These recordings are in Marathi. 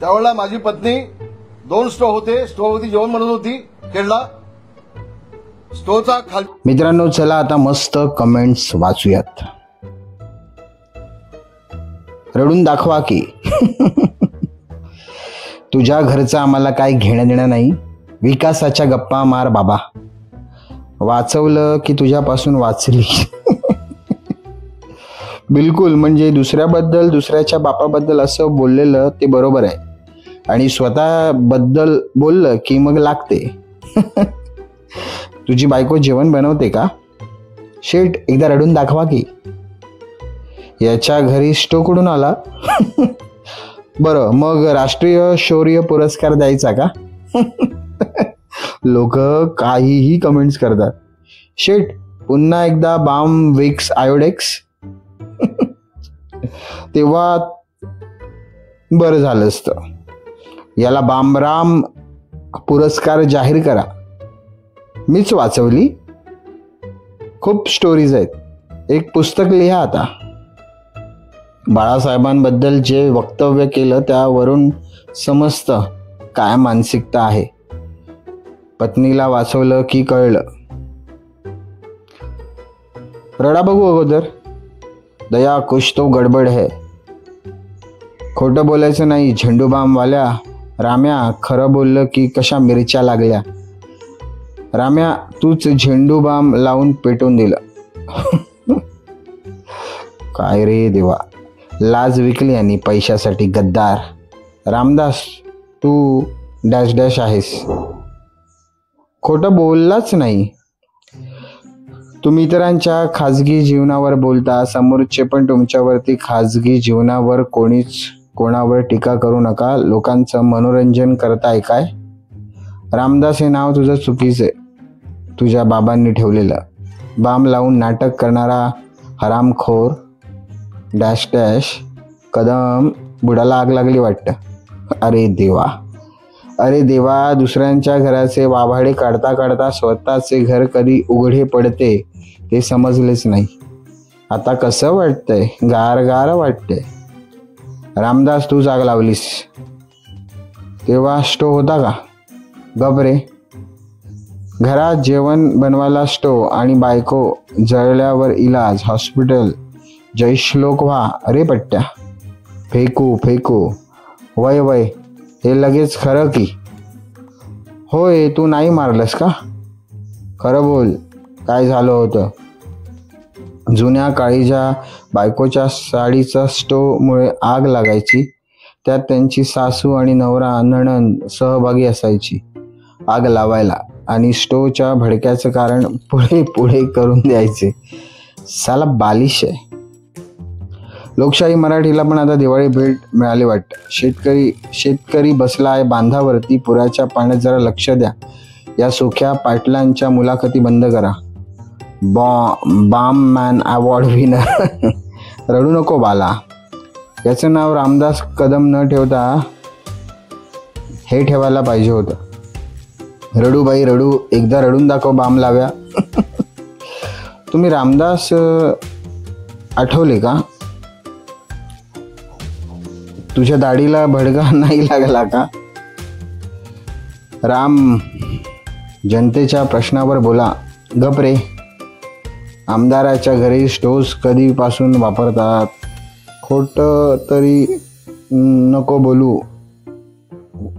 त्यावेळेला माझी पत्नी 2 स्टोव्ह होते, स्टोव्हवरती जेवण बनवत होती खेळला स्टोव्हचा खाली. मित्रांनो, चला आता मस्त कमेंट्स वाचूयात. रडून दाखवा की. तुझ्या घरचं आम्हाला काय घेणं देणं नाही. विकासाच्या गप्पा मार बाबा. वाचवलं की तुझ्यापासून वाचली. बिलकुल, म्हणजे दुसऱ्याबद्दल, दुसऱ्याच्या बापाबद्दल असं बोललेलं ते बरोबर आहे, आणि स्वतःबद्दल बोललं की मग लागते. तुझी बायको जेवण बनवते का? शेट, एकदा रडून दाखवा की. याच्या घरी स्टोव्ह कुठून आला? बरं, मग राष्ट्रीय शौर्य पुरस्कार द्यायचा का? लोक काहीही कमेंट्स करतात. शेट, पुन्हा एकदा बाम विक्स आयोडेक्स. तेव्हा बरं झालं असतं. याला बामराम पुरस्कार जाहीर करा. मीच वाचवली. खूप स्टोरीज आहेत, एक पुस्तक लिहा आता. बाळासाहेबांबद्दल जे वक्तव्य केलं त्यावरून समजतं काय मानसिकता आहे. पत्नीला वाचवलं की कळलं. रडा बघू अगोदर. दया, कुछ तो गडबड है. खोटं बोलायचं नाही. झेंडूबामवाल्या राम्या, खरं बोललं की कशा मिरच्या लागल्या. राम्या, तूच झेंडूबाम लावून पेटून दिलं. काय रे देवा, लाज विकली आणि पैशासाठी गद्दार. रामदास, तू डॅश डॅश आहेस. खोटं बोललाच नाही. तुम्ही इतरांच्या खाजगी जीवनावर बोलता, समोरचे पण तुमच्यावरती खाजगी जीवनावर. कोणीच कोणावर टीका करू नका. लोकांचं मनोरंजन करताय काय? रामदास हे नाव तुझं चुकीचं आहे. तुझ्या बाबांनी ठेवलेलं. बाम लावून नाटक करणारा हरामखोर. Dash dash. कदम, बुडाला आग लागली वाटतं. अरे देवा, अरे देवा, दुसऱ्यांच्या घराचे वाभाडे काढता काढता स्वतःचे घर कधी उघडे पडते ते समजलेच नाही. आता कसं वाटतंय? गार गार वाटतंय. रामदास, तू आग लावलीस. तेव्हा स्टोव्ह होता का? गप रे. घरात जेवण बनवायला स्टोव्ह आणि बायको जळल्यावर इलाज, हॉस्पिटल, जयश्लोक व्हा. अरे पट्ट्या, फेकू फेकू. वय वय, हे लगेच खरं की? होय, तू नाही मारलंस का? खरं बोल, काय झालं होतं? जुन्या काळीच्या बायकोच्या साडीचा स्टोव्हमुळे आग लागायची. त्यात त्यांची सासू आणि नवरा नणंद सहभागी असायची आग लावायला, आणि स्टोव्हच्या भडक्याचं कारण पुढे पुढे करून द्यायचे. साला बालिश आहे. लोकशाही मराठीला पण आता दिवाळी भेट मिळाली वाटतं. शेतकरी बसला आहे बांधावरती. पुराच्या पाण्यात जरा लक्ष द्या. या सुख्या पाटलांच्या मुलाखती बंद करा. बाम मॅन अवॉर्ड विनर. रडू नको बाला. याचं नाव रामदास कदम न ठेवता हे ठेवायला पाहिजे होतं. रडू बाई रडू, एकदा रडून दाखव बाम लाव्या. तुम्ही रामदास आठवले का? तुझ्या दाढीला भडका नाही लागला का? राम, जनतेच्या प्रश्नावर बोला. गप रे. आमदाराच्या घरी स्टोव्ह कधीपासून वापरतात? खोटं तरी नको बोलू.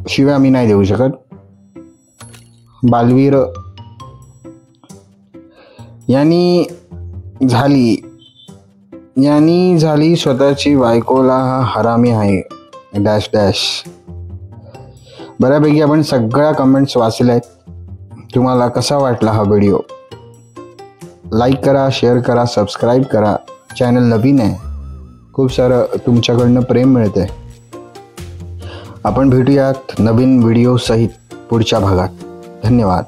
शिव्या मी नाही देऊ शकत. बालवीर, यांनी झाली स्वतःची बायकोला हरामी आहे. Dash dash. बऱ्यापैकी आपण सगळ्या कमेंट्स वाचल्या आहेत. तुम्हाला कसा वाटला हा व्हिडिओ? लाईक करा, शेअर करा, सबस्क्राईब करा. चॅनल नवीन आहे, खूप सारं तुमच्याकडनं प्रेम मिळतंय. आपण भेटूयात नवीन व्हिडिओ सहित पुढच्या भागात. धन्यवाद.